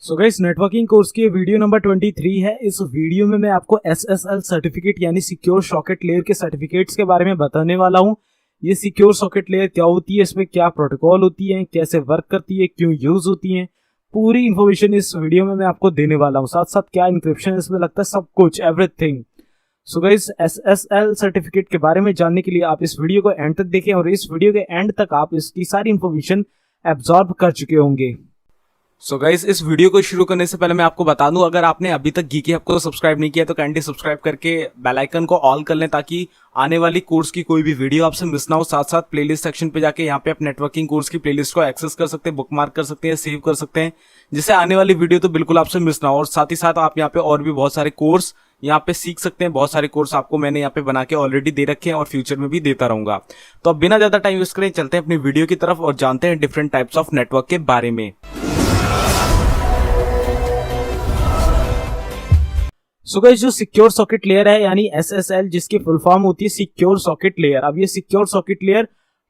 So guys, networking course की video number 23 है। इस वीडियो में मैं आपको SSL सर्टिफिकेट यानी सिक्योर सॉकेट लेयर के सर्टिफिकेट्स के बारे में बताने वाला हूं। ये सिक्योर सॉकेट लेयर क्या होती है, इसमें क्या प्रोटोकॉल होती है, कैसे वर्क करती है, क्यों यूज होती है, पूरी इन्फॉर्मेशन इस वीडियो में मैं आपको देने वाला हूं। साथ साथ क्या इंक्रिप्शन इसमें लगता है, सब कुछ, everything. So guys, SSL certificate के बारे में जानने के लिए आप इस वीडियो को एंड तक देखें और इस वीडियो के एंड तक आप इसकी सारी इन्फॉर्मेशन एब्जॉर्ब कर चुके होंगे। सो गाइस, इस वीडियो को शुरू करने से पहले मैं आपको बता दूं, अगर आपने अभी तक गीकी हब को सब्सक्राइब नहीं किया तो काइंडली सब्सक्राइब करके बेल आइकन को ऑल कर लें ताकि आने वाली कोर्स की कोई भी वीडियो आपसे मिस ना हो। साथ साथ प्लेलिस्ट सेक्शन पे जाके यहाँ पे आप नेटवर्किंग कोर्स की प्लेलिस्ट को एक्सेस कर सकते हैं, बुकमार्क कर सकते हैं, सेव कर सकते हैं, जिससे आने वाली वीडियो तो बिल्कुल आपसे मिस ना हो। और साथ ही साथ आप यहाँ पे और भी बहुत सारे कोर्स यहाँ पे सीख सकते हैं। बहुत सारे कोर्स आपको मैंने यहाँ पे बना के ऑलरेडी दे रखे हैं और फ्यूचर में भी देता रहूंगा। तो अब बिना ज्यादा टाइम वेस्ट करें चलते हैं अपनी वीडियो की तरफ और जानते हैं डिफरेंट टाइप्स ऑफ नेटवर्क के बारे में। सो गाइस, जो सिक्योर सॉकेट लेयर है यानी SSL, जिसकी फुल फॉर्म होती है सिक्योर सॉकेट लेयर। अब ये सिक्योर सॉकेट लेयर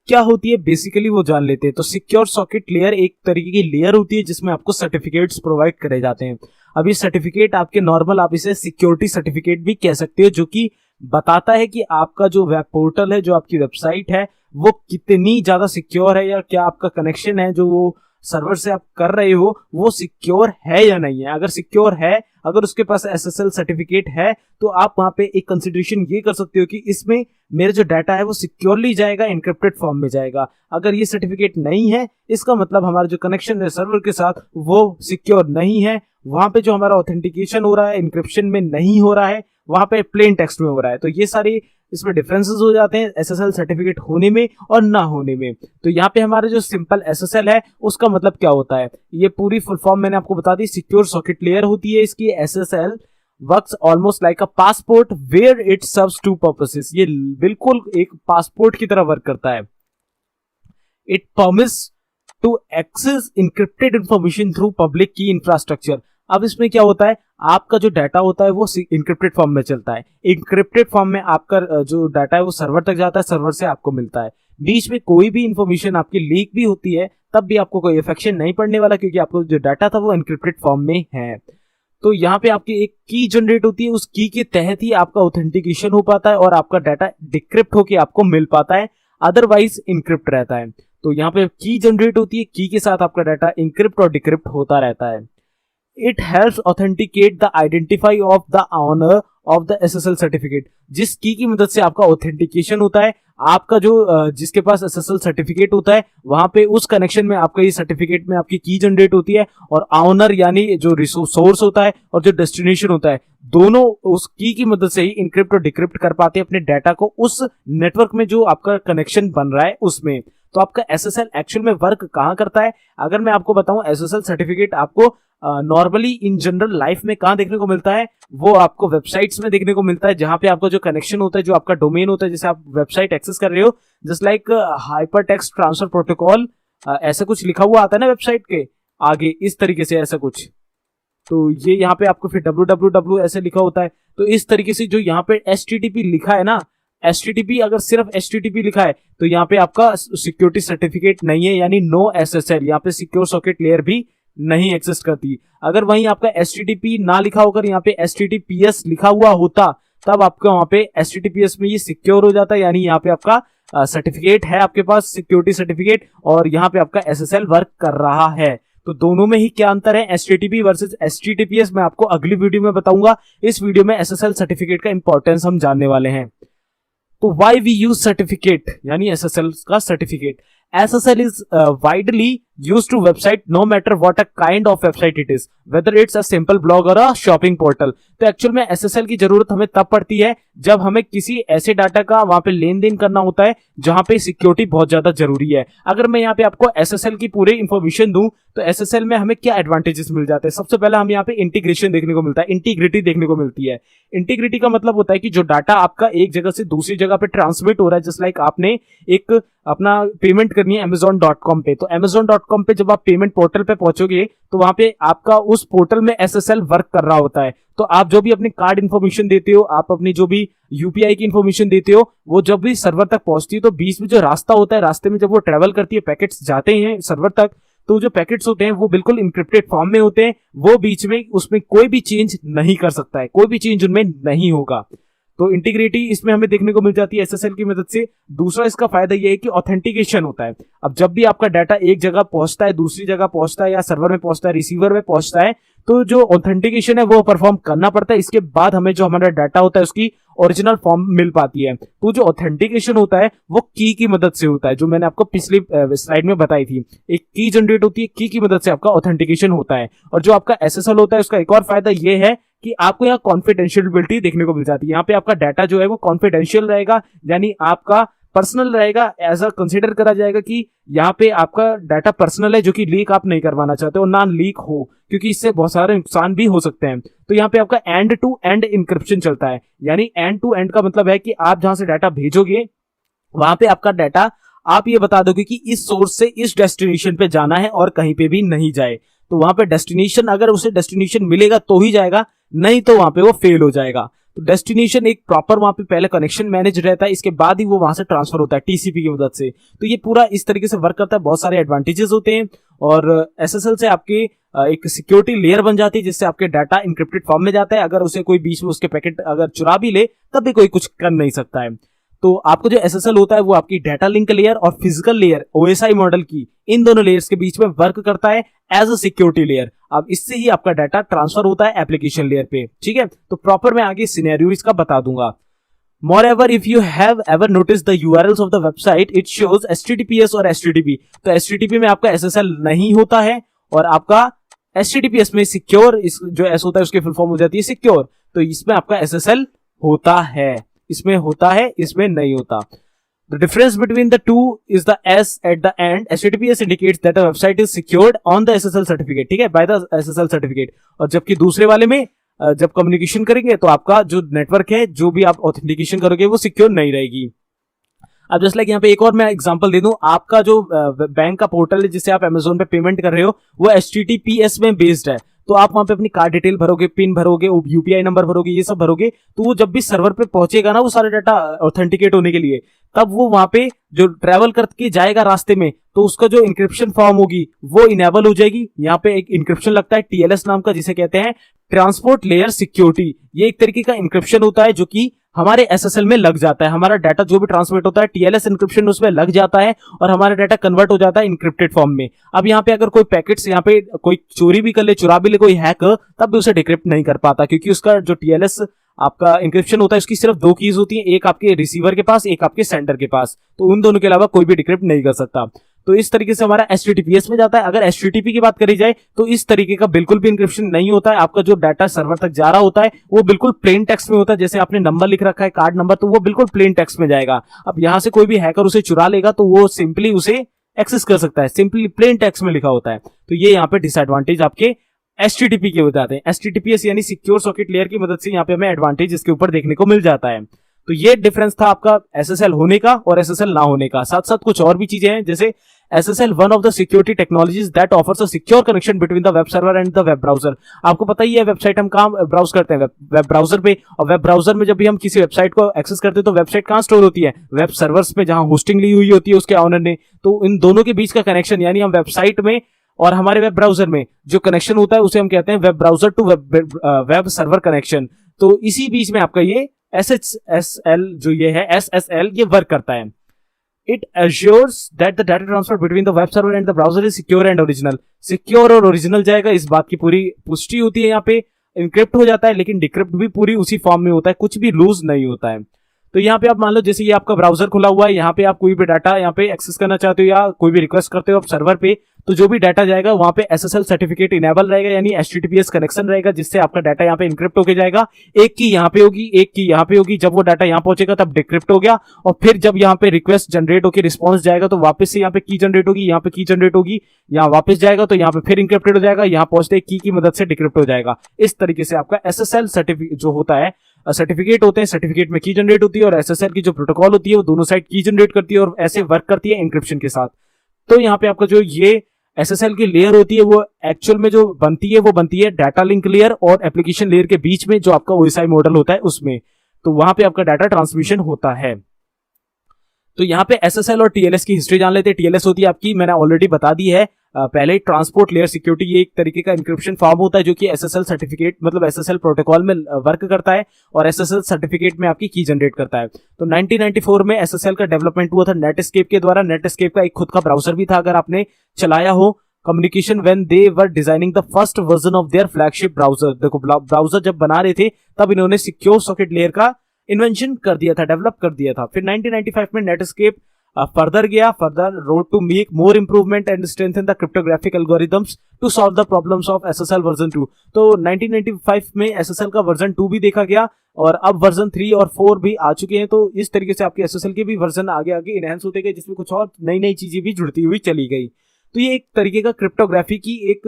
क्या होती है बेसिकली वो जान लेते हैं। तो सिक्योर सॉकेट लेयर एक तरीके की लेयर होती है जिसमें आपको सर्टिफिकेट्स प्रोवाइड करे जाते हैं। अब ये सर्टिफिकेट आपके नॉर्मल, आप इसे सिक्योरिटी सर्टिफिकेट भी कह सकते हो, जो कि बताता है कि आपका जो वेब पोर्टल है, जो आपकी वेबसाइट है, वो कितनी ज्यादा सिक्योर है, या क्या आपका कनेक्शन है जो वो सर्वर से आप कर रहे हो वो सिक्योर है या नहीं है। अगर सिक्योर है, अगर उसके पास SSL सर्टिफिकेट है, तो आप वहां पे एक कंसिडरेशन ये कर सकते हो कि इसमें मेरा जो डाटा है वो सिक्योरली जाएगा, एन्क्रिप्टेड फॉर्म में जाएगा। अगर ये सर्टिफिकेट नहीं है, इसका मतलब हमारा जो कनेक्शन है सर्वर के साथ वो सिक्योर नहीं है। वहां पे जो हमारा ऑथेंटिकेशन हो रहा है एन्क्रिप्शन में नहीं हो रहा है, वहां पे प्लेन टेक्स्ट में हो रहा है। तो ये सारी इसमें डिफरेंसेस हो जाते हैं SSL सर्टिफिकेट होने में और ना होने में। तो यहाँ पे हमारा जो सिंपल SSL है उसका मतलब क्या होता है, ये पूरी फुल फॉर्म मैंने आपको बता दी। सिक्योर सॉकेट लेयर होती है इसकी। SSL works almost like a passport where it serves two purposes. ये बिल्कुल एक पासपोर्ट की तरह वर्क करता है। It permits to access encrypted information through public key infrastructure. अब इसमें क्या होता है, आपका जो डाटा होता है वो इंक्रिप्टेड फॉर्म में चलता है। इंक्रिप्टेड फॉर्म में आपका जो डाटा है वो सर्वर तक जाता है, सर्वर से आपको मिलता है। बीच में कोई भी इंफॉर्मेशन आपकी लीक भी होती है तब भी आपको कोई इफेक्शन नहीं पड़ने वाला, क्योंकि आपको जो डाटा था वो इंक्रिप्टेड फॉर्म में है। तो यहाँ पे आपकी एक की जनरेट होती है, उस की के तहत ही आपका ऑथेंटिकेशन हो पाता है और आपका डाटा डिक्रिप्ट होके आपको मिल पाता है, अदरवाइज इनक्रिप्ट रहता है। तो यहाँ पे की जनरेट होती है, की के साथ आपका डाटा इंक्रिप्ट और डिक्रिप्ट होता रहता है। It helps authenticate the identify of the owner of the SSL certificate। जिस की मदद से आपका ऑथेंटिकेशन होता है, आपका जो जिसके पास SSL सर्टिफिकेट होता है वहां पे उस कनेक्शन में आपका ये सर्टिफिकेट में आपकी की जनरेट होती है, और ऑनर यानी जो सोर्स होता है और जो डेस्टिनेशन होता है, दोनों उस की मदद से ही इनक्रिप्ट और डिक्रिप्ट कर पाते हैं अपने डाटा को उस नेटवर्क में जो आपका कनेक्शन बन रहा है उसमें। तो आपका SSL एक्चुअल में वर्क कहाँ करता है, अगर मैं आपको बताऊं, SSL सर्टिफिकेट आपको नॉर्मली इन जनरल लाइफ में कहाँ देखने को मिलता है, वो आपको वेबसाइट्स में देखने को मिलता है, जहां पे आपका जो कनेक्शन होता है, जो आपका डोमेन होता है, जैसे आप वेबसाइट एक्सेस कर रहे हो, just like hyper text transfer protocol, ऐसा कुछ लिखा हुआ आता है ना वेबसाइट के आगे, इस तरीके से ऐसा कुछ। तो ये यहाँ पे आपको फिर www ऐसे लिखा होता है। तो इस तरीके से जो यहाँ पे HTTP लिखा है ना, HTTP, अगर सिर्फ HTTP लिखा है तो यहाँ पे आपका सिक्योरिटी सर्टिफिकेट नहीं है, यानी नो SSL। यहाँ पे सिक्योर सॉकेट लेयर भी नहीं एग्जिस्ट करती। अगर वहीं आपका HTTP ना लिखा होकर यहाँ पे HTTPS लिखा हुआ होता, तब आपका वहां पे HTTPS में ये सिक्योर हो जाता है, यानी यहाँ पे आपका सर्टिफिकेट है आपके पास, सिक्योरिटी सर्टिफिकेट, और यहाँ पे आपका SSL वर्क कर रहा है। तो दोनों में ही क्या अंतर है, HTTP वर्सेस HTTPS, मैं आपको अगली वीडियो में बताऊंगा। इस वीडियो में SSL सर्टिफिकेट का इंपॉर्टेंस हम जानने वाले हैं। तो why we use सर्टिफिकेट यानी SSL का certificate. SSL is widely used to website no matter what a kind of website it is, whether it's a simple blog or a shopping portal। तो actual में SSL की जरूरत हमें तब पड़ती है जब हमें किसी ऐसे डाटा का वहां पे लेन देन करना होता है जहां पे सिक्योरिटी बहुत ज्यादा जरूरी है। अगर मैं यहाँ पे आपको SSL की पूरी इंफॉर्मेशन दूं तो SSL में हमें क्या एडवांटेजेस मिल जाते हैं। सबसे पहले हमें यहाँ पे इंटीग्रेशन देखने को मिलता है, इंटीग्रिटी देखने को मिलती है। इंटीग्रिटी का मतलब होता है कि जो डाटा आपका एक जगह से दूसरी जगह पे ट्रांसमिट हो रहा है, जस्ट लाइक आपने एक अपना पेमेंट करनी है Amazon.com पे, तो Amazon.com पे जब आप पेमेंट पोर्टल पे पहुंचोगे तो वहां पे आपका उस पोर्टल में SSL वर्क कर रहा होता है। तो आप जो भी अपनी कार्ड इन्फॉर्मेशन देते हो, आप अपनी जो भी UPI की इन्फॉर्मेशन देते हो, वो जब भी सर्वर तक पहुंचती है तो बीच में जो रास्ता होता है, रास्ते में जब वो ट्रेवल करती है, पैकेट्स जाते हैं सर्वर तक, तो जो पैकेट्स होते हैं वो बिल्कुल इंक्रिप्टेड फॉर्म में होते हैं, वो बीच में उसमें कोई भी चेंज नहीं कर सकता है, कोई भी चेंज उनमें नहीं होगा। तो इंटीग्रिटी इसमें हमें देखने को मिल जाती है एसएसएल की मदद से। दूसरा इसका फायदा यह है कि ऑथेंटिकेशन होता है। अब जब भी आपका डाटा एक जगह पहुंचता है, दूसरी जगह पहुंचता है, या सर्वर में पहुंचता है, रिसीवर में पहुंचता है, तो जो ऑथेंटिकेशन है वो परफॉर्म करना पड़ता है। इसके बाद हमें जो हमारा डाटा होता है उसकी ओरिजिनल फॉर्म मिल पाती है। तो जो ऑथेंटिकेशन होता है वो की मदद से होता है, जो मैंने आपको पिछली स्लाइड में बताई थी। एक की जनरेट होती है, की मदद से आपका ऑथेंटिकेशन होता है। और जो आपका एसएसएल होता है उसका एक और फायदा ये है कि आपको यहाँ कॉन्फिडेंशियलिटी देखने को मिल जाती है। यहाँ पे आपका डाटा जो है वो कॉन्फिडेंशियल रहेगा, यानी आपका पर्सनल रहेगा, एज अ कंसिडर करा जाएगा कि यहाँ पे आपका डाटा पर्सनल है, जो कि लीक आप नहीं करवाना चाहते हो, ना लीक हो, क्योंकि इससे बहुत सारे नुकसान भी हो सकते हैं। तो यहाँ पे आपका एंड टू एंड इंक्रिप्शन चलता है, यानी एंड टू एंड का मतलब है कि आप जहां से डाटा भेजोगे वहां पे आपका डाटा आप ये बता दोगे कि इस सोर्स से इस डेस्टिनेशन पे जाना है और कहीं पे भी नहीं जाए। तो वहां पे डेस्टिनेशन, अगर उसे डेस्टिनेशन मिलेगा तो ही जाएगा, नहीं तो वहां पे वो फेल हो जाएगा। तो डेस्टिनेशन एक प्रॉपर वहां पे पहले कनेक्शन मैनेज रहता है, इसके बाद ही वो वहां से ट्रांसफर होता है टीसीपी की मदद से। तो ये पूरा इस तरीके से वर्क करता है, बहुत सारे एडवांटेजेस होते हैं। और एसएसएल से आपकी एक सिक्योरिटी लेयर बन जाती है, जिससे आपके डाटा इंक्रिप्टेड फॉर्म में जाता है। अगर उसे कोई बीच में उसके पैकेट अगर चुरा भी ले तब भी कोई कुछ कर नहीं सकता है। तो आपको जो एसएसएल होता है वो आपकी डाटा लिंक लेयर और फिजिकल लेयर ओएसआई मॉडल की, इन दोनों लेयर्स के बीच में वर्क करता है एज अ सिक्योरिटी लेयर। अब इससे ही आपका डाटा ट्रांसफर होता है एप्लीकेशन लेयर पे, ठीक है। तो प्रॉपर मैं आगे सिनेरियो इसका बता दूंगा। Moreover, if you have ever noticed the URLs of the website, it shows HTTPS और HTTP। तो HTTP में आपका SSL नहीं होता है, और आपका HTTPS में सिक्योर, इस जो S होता है उसकी फुल फॉर्म हो जाती है सिक्योर। तो इसमें आपका SSL होता है, इसमें होता है, इसमें नहीं होता। The difference between the two is the S at the end. HTTPS indicates that a website is secured on the SSL certificate, ठीक है, by the SSL certificate। और जबकि दूसरे वाले में जब कम्युनिकेशन करेंगे तो आपका जो नेटवर्क है, जो भी आप ऑथेंटिकेशन करोगे वो सिक्योर नहीं रहेगी। अब जस्ट लाइक यहाँ पे एक और मैं एग्जांपल दे दूं, आपका जो बैंक का पोर्टल है जिससे आप अमेजोन पे पेमेंट कर रहे हो वो HTTPS में बेस्ड है। तो आप वहां पे अपनी कार्ड डिटेल भरोगे, पिन भरोगे, यूपीआई नंबर भरोगे, ये सब भरोगे, तो वो जब भी सर्वर पे पहुंचेगा ना वो सारे डाटा ऑथेंटिकेट होने के लिए, तब वो वहां पे जो ट्रेवल करके जाएगा रास्ते में, तो उसका जो इंक्रिप्शन फॉर्म होगी वो इनेबल हो जाएगी। यहाँ पे एक इंक्रिप्शन लगता है टीएलएस नाम का, जिसे कहते हैं ट्रांसपोर्ट लेयर सिक्योरिटी। ये एक तरीके का इंक्रिप्शन होता है जो कि हमारे एसएसएल में लग जाता है। हमारा डाटा जो भी ट्रांसमिट होता है टीएलएस इंक्रिप्शन उसमें लग जाता है और हमारा डाटा कन्वर्ट हो जाता है इंक्रिप्टेड फॉर्म में। अब यहाँ पे अगर कोई पैकेट्स यहाँ पे कोई चोरी भी कर ले, चुरा भी ले कोई हैकर, तब भी उसे डिक्रिप्ट नहीं कर पाता, क्योंकि उसका जो टीएलएस आपका इंक्रिप्शन होता है उसकी सिर्फ दो कीज होती है, एक आपके रिसीवर के पास, एक आपके सेंडर के पास। तो उन दोनों के अलावा कोई भी डिक्रिप्ट नहीं कर सकता। तो इस तरीके से हमारा HTTPS में जाता है। अगर HTTP की बात करी जाए तो इस तरीके का बिल्कुल भी इंक्रिप्शन नहीं होता है। आपका जो डाटा सर्वर तक जा रहा होता है वो बिल्कुल प्लेन टेक्स्ट में होता है। जैसे आपने नंबर लिख रखा है, कार्ड नंबर, तो वो बिल्कुल प्लेन टेक्स्ट में जाएगा। अब यहां से कोई भी हैकर उसे चुरा लेगा तो वो सिंपली उसे एक्सेस कर सकता है, सिंपली प्लेन टेक्स्ट में लिखा होता है। तो ये यहाँ पे डिसएडवांटेज आपके HTTP के हो जाते हैं। HTTPS यानी सिक्योर सॉकेट लेयर की मदद से यहाँ पे हमें एडवांटेज इसके ऊपर देखने को मिल जाता है। तो ये डिफरेंस था आपका SSL होने का और SSL ना होने का। साथ साथ कुछ और भी चीजें हैं, जैसे SSL one of the security technologies that offers a secure connection between the web server and the web browser. आपको पता ही है वेबसाइट हम कहाँ ब्राउज करते हैं, वेब ब्राउजर पे। और वेब ब्राउजर में जब भी हम किसी वेबसाइट को एक्सेस करते हैं तो वेबसाइट कहाँ स्टोर होती है, वेब सर्वर्स में, जहां होस्टिंग ली हुई होती है उसके ऑनर ने। तो इन दोनों के बीच का कनेक्शन, यानी हम वेबसाइट में और हमारे वेब ब्राउजर में जो कनेक्शन होता है उसे हम कहते हैं web browser to web server connection. तो इसी बीच में आपका ये SSL जो ये है SSL ये वर्क करता है। It assures that the data transfer between the web server and the browser is secure and original। Secure और ओरिजिनल जाएगा, इस बात की पूरी पुष्टि होती है। यहाँ पे इंक्रिप्ट हो जाता है लेकिन डिक्रिप्ट भी पूरी उसी फॉर्म में होता है, कुछ भी लूज नहीं होता है। तो यहाँ पे आप मान लो जैसे ये आपका ब्राउजर खुला हुआ है, यहाँ पे आप कोई भी डाटा यहाँ पे एक्सेस करना चाहते हो या कोई भी रिक्वेस्ट करते हो आप सर्वर पे, तो जो भी डाटा जाएगा वहां पे SSL सर्टिफिकेट इनेबल रहेगा, यानी HTTPS कनेक्शन रहेगा, जिससे आपका डाटा यहाँ पे इंक्रिप्ट होके जाएगा। एक की यहाँ पे होगी, एक की यहाँ पे होगी। जब वो डाटा यहाँ पहुंचेगा तब डिक्रिप्ट हो गया, और फिर जब यहाँ पे रिक्वेस्ट जनरेट होकर रिस्पॉन्स जाएगा तो वापस से यहाँ पे की जनरेट होगी, यहाँ पे की जनरेट होगी, यहाँ वापस जाएगा तो यहाँ पे फिर इंक्रिप्टेड हो जाएगा, यहाँ पहुंचते की मदद से डिक्रिप्ट हो जाएगा। इस तरीके से आपका SSL सर्टिफिकेट जो होता है, सर्टिफिकेट होते हैं, सर्टिफिकेट में की जनरेट होती है, और SSL की जो प्रोटोकॉल होती है वो दोनों साइड की जनरेट करती है और ऐसे वर्क करती है इंक्रिप्शन के साथ। तो यहाँ पे आपका जो ये SSL की लेयर होती है वो एक्चुअल में जो बनती है वो बनती है डाटा लिंक लेयर और एप्लीकेशन लेयर के बीच में, जो आपका OSI मॉडल होता है उसमें। तो वहां पे आपका डाटा ट्रांसमिशन होता है। तो यहाँ पे SSL और TLS की हिस्ट्री जान लेते हैं। TLS होती है आपकी, मैंने ऑलरेडी बता दी है, पहले ट्रांसपोर्ट लेयर सिक्योरिटी, ये एक तरीके का इंक्रिप्शन फॉर्म होता है जो कि एसएसएल सर्टिफिकेट मतलब एसएसएल प्रोटोकॉल में वर्क करता है और एसएसएल सर्टिफिकेट में आपकी की जनरेट करता है। तो 1994 में एसएसएल का डेवलपमेंट हुआ था नेटस्केप के द्वारा। नेटस्केप का एक खुद का ब्राउजर भी था, अगर आपने चलाया हो। Communication when they were designing the first version of their flagship browser. देखो ब्राउजर जब बना रहे थे तब इन्होंने सिक्योर सॉकेट लेयर का इन्वेंशन कर दिया था, डेवलप कर दिया था। फिर 1995 में नेटस्केप फर्दर गया, further road to make more improvement and strengthen the cryptographic algorithms to solve the problems of SSL version 2। तो 1995 में एसएसएल का वर्जन 2 भी देखा गया और अब वर्जन 3 और 4 भी आ चुके हैं। तो इस तरीके से आपके एसएसएल के भी वर्जन आगे आगे इनहेंस होते गए, जिसमें कुछ और नई नई चीजें भी जुड़ती हुई चली गई। तो ये एक तरीके का क्रिप्टोग्राफी की एक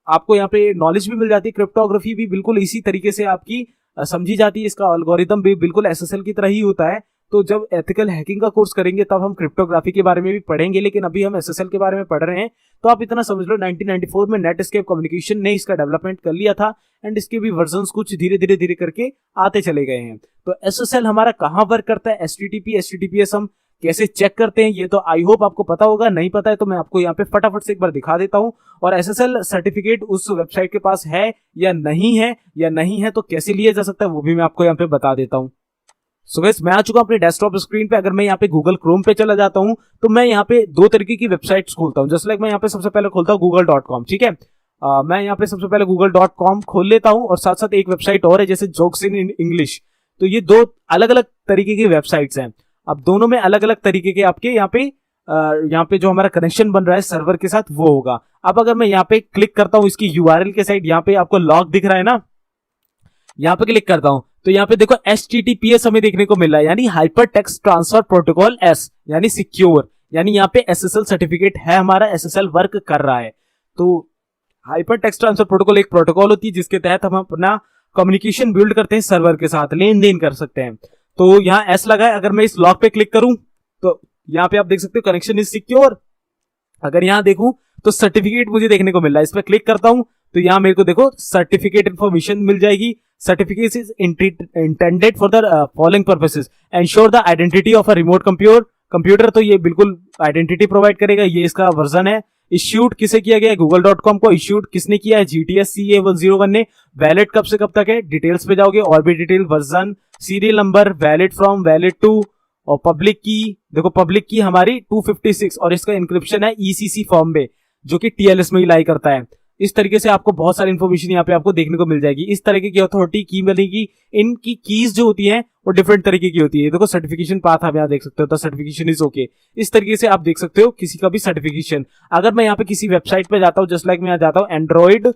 आपको यहाँ पे नॉलेज भी मिल जाती है। क्रिप्टोग्राफी भी बिल्कुल इसी तरीके से आपकी समझी जाती है, इसका एल्गोरिथम भी बिल्कुल एसएसएल की तरह ही होता है। तो जब एथिकल हैकिंग का कोर्स करेंगे तब हम क्रिप्टोग्राफी के बारे में भी पढ़ेंगे, लेकिन अभी हम एसएसएल के बारे में पढ़ रहे हैं। तो आप इतना समझ लो 1994 में नेटस्केप कम्युनिकेशन ने इसका डेवलपमेंट कर लिया था एंड इसके भी वर्जन्स कुछ धीरे धीरे करके आते चले गए हैं। तो एसएसएल हमारा कहाँ वर्क करता है, एचटीटीपी एचटीटीपीएस हम कैसे चेक करते हैं, ये तो आई होप आपको पता होगा। नहीं पता है तो मैं आपको यहाँ पे फटाफट से एक बार दिखा देता हूँ। और एसएसएल सर्टिफिकेट उस वेबसाइट के पास है या नहीं है तो कैसे लिया जा सकता है वो भी मैं आपको यहाँ पे बता देता हूँ। सो गाइस, मैं आ चुका हूँ अपने डेस्कटॉप स्क्रीन पे। अगर मैं यहाँ पे गूगल क्रोम पे चला जाता हूँ तो मैं यहाँ पे दो तरीके की वेबसाइट्स खोलता हूँ। जैसे लाइक मैं यहाँ पे सबसे पहले खोलता हूँ google.com, ठीक है। मैं यहाँ पे सबसे पहले google.com खोल लेता हूँ और साथ साथ एक वेबसाइट और है जैसे जोक्स इन इंग्लिश। तो ये दो अलग अलग तरीके की वेबसाइट्स हैं। अब दोनों में अलग अलग तरीके के आपके यहाँ पे जो हमारा कनेक्शन बन रहा है सर्वर के साथ वो होगा। अब अगर मैं यहाँ पे क्लिक करता हूँ इसकी यूआरएल के साइड, यहाँ पे आपको लॉग दिख रहा है ना, यहाँ पे क्लिक करता हूं तो यहाँ पे देखो HTTPS हमें देखने को मिल रहा है, यानी hyper text transfer protocol S, यानी सिक्योर। यानी यहाँ पे SSL सर्टिफिकेट है हमारा, SSL वर्क कर रहा है। तो हाइपर टेक्स्ट ट्रांसफर प्रोटोकॉल एक प्रोटोकॉल होती है जिसके तहत हम अपना कम्युनिकेशन बिल्ड करते हैं सर्वर के साथ, लेन देन कर सकते हैं। तो यहाँ S लगा है। अगर मैं इस लॉग पे क्लिक करूं तो यहाँ पे आप देख सकते हो कनेक्शन इज सिक्योर। अगर यहाँ देखूं तो सर्टिफिकेट मुझे देखने को मिल रहा है। इस पर क्लिक करता हूं तो यहाँ मेरे को देखो सर्टिफिकेट इंफॉर्मेशन मिल जाएगी। Certificate is intended for the following purposes, ensure the identity of a remote computer. तो ये बिल्कुल आइडेंटिटी प्रोवाइड करेगा। ये इसका वर्जन है। इश्यूड किसे किया गया है, google.com को इश्यूड किसने किया है, GTS-CA101 ने। वैलिड कब से कब तक है, डिटेल्स पे जाओगे और भी detail, version, serial number, valid from, valid to, और पब्लिक की। देखो पब्लिक की हमारी 256 और इसका इंक्रिप्शन है ECC फॉर्म में जो कि TLS में ही लाई करता है। इस तरीके से आपको बहुत सारी इन्फॉर्मेशन यहाँ पे आपको देखने को मिल जाएगी। इस तरीके की अथॉरिटी की बनेगी। इनकी कीज जो होती हैं वो डिफरेंट तरीके की होती है। देखो सर्टिफिकेशन पाथ आप यहाँ देख सकते हो, तो सर्टिफिकेशन इज ओके। इस तरीके से आप देख सकते हो किसी का भी सर्टिफिकेशन। अगर मैं यहाँ पे किसी वेबसाइट पे जाता हूँ, जस्ट लाइक मैं यहाँ जाता हूँ एंड्रॉइड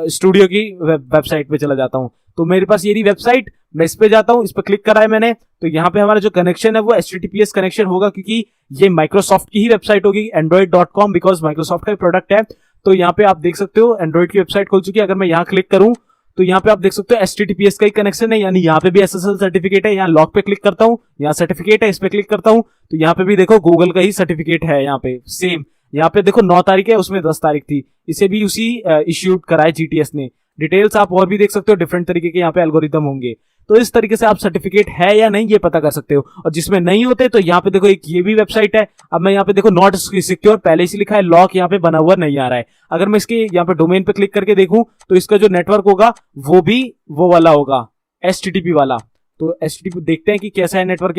स्टूडियो की वेबसाइट पे चला जाता हूँ, तो मेरे पास ये रही वेबसाइट। मैं इस पे जाता हूँ, इस पे क्लिक करा है मैंने, तो यहाँ पे हमारा जो कनेक्शन है वो HTTPS कनेक्शन होगा, क्योंकि ये माइक्रोसॉफ्ट की ही वेबसाइट होगी, android.com, बिकॉज माइक्रोसॉफ्ट का प्रोडक्ट है। तो यहाँ पे आप देख सकते हो एंड्रॉइड की वेबसाइट खुल चुकी है। अगर मैं यहाँ क्लिक करूँ तो यहाँ पे आप देख सकते हो HTTPS का ही कनेक्शन है, यानी यहाँ पे भी SSL सर्टिफिकेट है। यहाँ लॉग पे क्लिक करता हूँ, यहाँ सर्टिफिकेट है, इस पे क्लिक करता हूँ तो यहाँ पे भी देखो गूगल का ही सर्टिफिकेट है। यहाँ पे सेम, यहाँ पे देखो 9 तारीख है, उसमें 10 तारीख थी, इसे भी उसी इश्यूड करा है GTS ने। डिटेल्स आप और भी देख सकते हो, डिफरेंट तरीके के यहाँ पे एल्गोरिदम होंगे। तो इस तरीके से आप सर्टिफिकेट है या नहीं ये पता कर सकते हो। और जिसमें नहीं होते तो यहाँ पे देखो एक ये भी वेबसाइट है। अब मैं यहाँ पे देखो नॉट सिक्योर पहले से लिखा है, लॉक यहाँ पे बना हुआ नहीं आ रहा है। अगर मैं इसके यहाँ पे डोमेन पे क्लिक करके देखूं तो इसका जो नेटवर्क होगा वो भी वो वाला होगा, HTTP वाला। तो HTTP देखते हैं कि कैसा है नेटवर्क।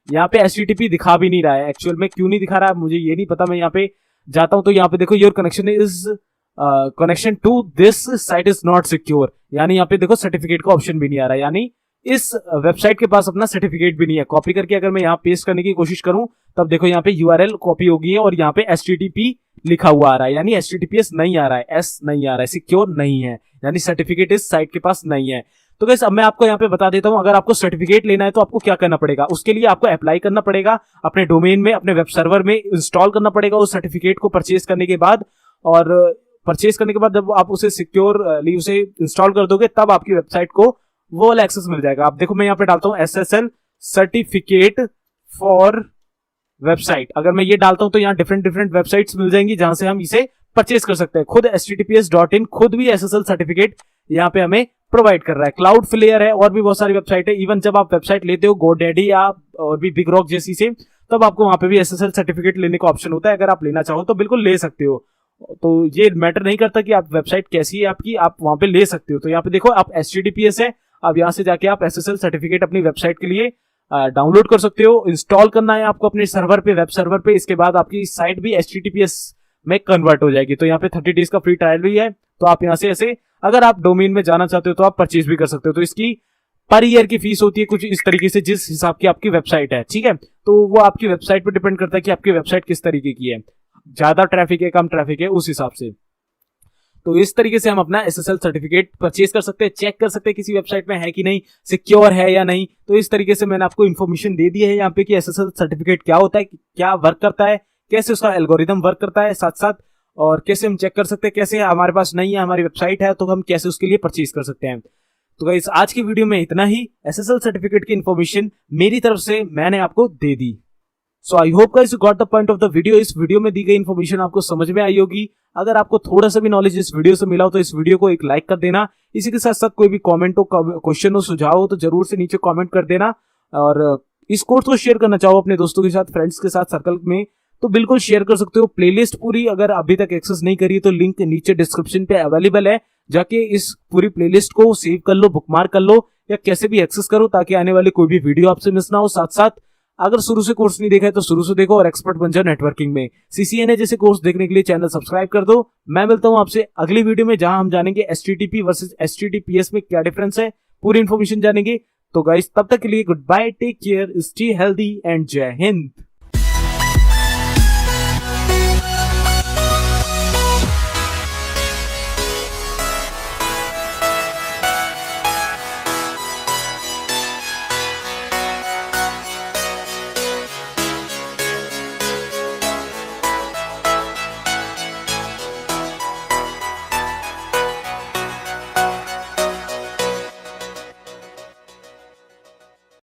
यहाँ पे HTTP दिखा भी नहीं रहा है। एक्चुअल में क्यों नहीं दिखा रहा है मुझे ये नहीं पता। मैं यहाँ पे जाता हूं तो यहाँ पे देखो your connection is connection to this site is not secure, यानी यहाँ पे देखो सर्टिफिकेट का ऑप्शन भी नहीं आ रहा है, यानी इस वेबसाइट के पास अपना सर्टिफिकेट भी नहीं है। कॉपी करके अगर मैं यहाँ पेस्ट करने की कोशिश करूं तब देखो यहाँ पे URL कॉपी होगी है और यहाँ पे HTTP लिखा हुआ आ रहा है, यानी HTTPS नहीं आ रहा है, S नहीं आ रहा है, सिक्योर नहीं है, यानी सर्टिफिकेट इस साइट के पास नहीं है। तो गाइस अब मैं आपको यहाँ पे बता देता हूँ, अगर आपको सर्टिफिकेट लेना है तो आपको क्या करना पड़ेगा। उसके लिए आपको अप्लाई करना पड़ेगा अपने डोमेन में, अपने वेब सर्वर में इंस्टॉल करना पड़ेगा उस सर्टिफिकेट को परचेज करने के बाद। और परचेज करने के बाद जब आप उसे सिक्योरली उसे इंस्टॉल कर दोगे तब आपकी वेबसाइट को वो वाला एक्सेस मिल जाएगा। आप देखो मैं यहाँ पे डालता हूँ SSL सर्टिफिकेट फॉर वेबसाइट। अगर मैं ये डालता हूँ तो यहाँ डिफरेंट वेबसाइट्स मिल जाएंगी जहां से हम इसे परचेज कर सकते हैं। खुद https.in खुद भी SSL सर्टिफिकेट यहाँ पे हमें प्रोवाइड कर रहा है। Cloudflare है और भी बहुत सारी वेबसाइट है। इवन जब आप वेबसाइट लेते हो GoDaddy या और भी बिग रॉक जैसी से, तब आपको वहां पे भी SSL सर्टिफिकेट लेने का ऑप्शन होता है। अगर आप लेना चाहो तो बिल्कुल ले सकते हो। तो ये मैटर नहीं करता कि आप वेबसाइट कैसी है आपकी, आप वहां पे ले सकते हो। तो यहाँ पे देखो आप HTTPS है, अब यहाँ से जाके आप SSL सर्टिफिकेट अपनी वेबसाइट के लिए डाउनलोड कर सकते हो। इंस्टॉल करना है आपको अपने सर्वर पे, वेब सर्वर पे। इसके बाद आपकी साइट भी HTTPS में कन्वर्ट हो जाएगी। तो यहाँ पे 30 डेज का फ्री ट्रायल भी है। तो आप यहाँ से ऐसे अगर आप डोमेन में जाना चाहते हो तो आप परचेज भी कर सकते हो। तो इसकी पर ईयर की फीस होती है कुछ इस तरीके से, जिस हिसाब की आपकी वेबसाइट है, ठीक है। तो वो आपकी वेबसाइट पर डिपेंड करता है कि आपकी वेबसाइट किस तरीके की है, ज्यादा ट्रैफिक है कम ट्रैफिक है, उस हिसाब से। तो इस तरीके से हम अपना SSL सर्टिफिकेट परचेज कर सकते हैं, चेक कर सकते हैं किसी वेबसाइट में है कि नहीं, सिक्योर है या नहीं। तो इस तरीके से मैंने आपको इन्फॉर्मेशन दे दी है यहाँ पे कि SSL सर्टिफिकेट क्या होता है, क्या वर्क करता है, कैसे उसका एल्गोरिदम वर्क करता है, साथ साथ और कैसे हम चेक कर सकते हैं, कैसे हमारे पास नहीं है, हमारी वेबसाइट है तो हम कैसे उसके लिए परचेज कर सकते हैं। तो गाइस आज की वीडियो में इतना ही। SSL सर्टिफिकेट की इन्फॉर्मेशन मेरी तरफ से मैंने आपको दे दी। So I hope guys you got the point of the video. इस वीडियो में दी गई इन्फॉर्मेशन आपको समझ में आई होगी। अगर आपको थोड़ा सा भी नॉलेज इस वीडियो से मिला हो तो इस वीडियो को एक लाइक कर देना। इसी के साथ साथ कोई भी कमेंट हो, क्वेश्चन हो, सुझाव हो तो जरूर से नीचे कमेंट कर देना। और इस कोर्स को शेयर करना चाहो अपने दोस्तों के साथ, फ्रेंड्स के साथ, सर्कल में तो बिल्कुल शेयर कर सकते हो। प्लेलिस्ट पूरी अगर अभी तक एक्सेस नहीं करी तो लिंक नीचे डिस्क्रिप्शन पे अवेलेबल है, जाके इस पूरी प्लेलिस्ट को सेव कर लो, बुकमार्क कर लो या कैसे भी एक्सेस करो ताकि आने वाली कोई भी वीडियो आपसे मिस ना हो। साथ साथ अगर शुरू से कोर्स नहीं देखा है तो शुरू से देखो और एक्सपर्ट बन जाओ नेटवर्किंग में। CCNA जैसे कोर्स देखने के लिए चैनल सब्सक्राइब कर दो। मैं मिलता हूं आपसे अगली वीडियो में जहां हम जानेंगे HTTP वर्सेस HTTPS में क्या डिफरेंस है, पूरी इंफॉर्मेशन जानेंगे। तो गाइस तब तक के लिए good bye, take care, stay healthy and Jai Hind.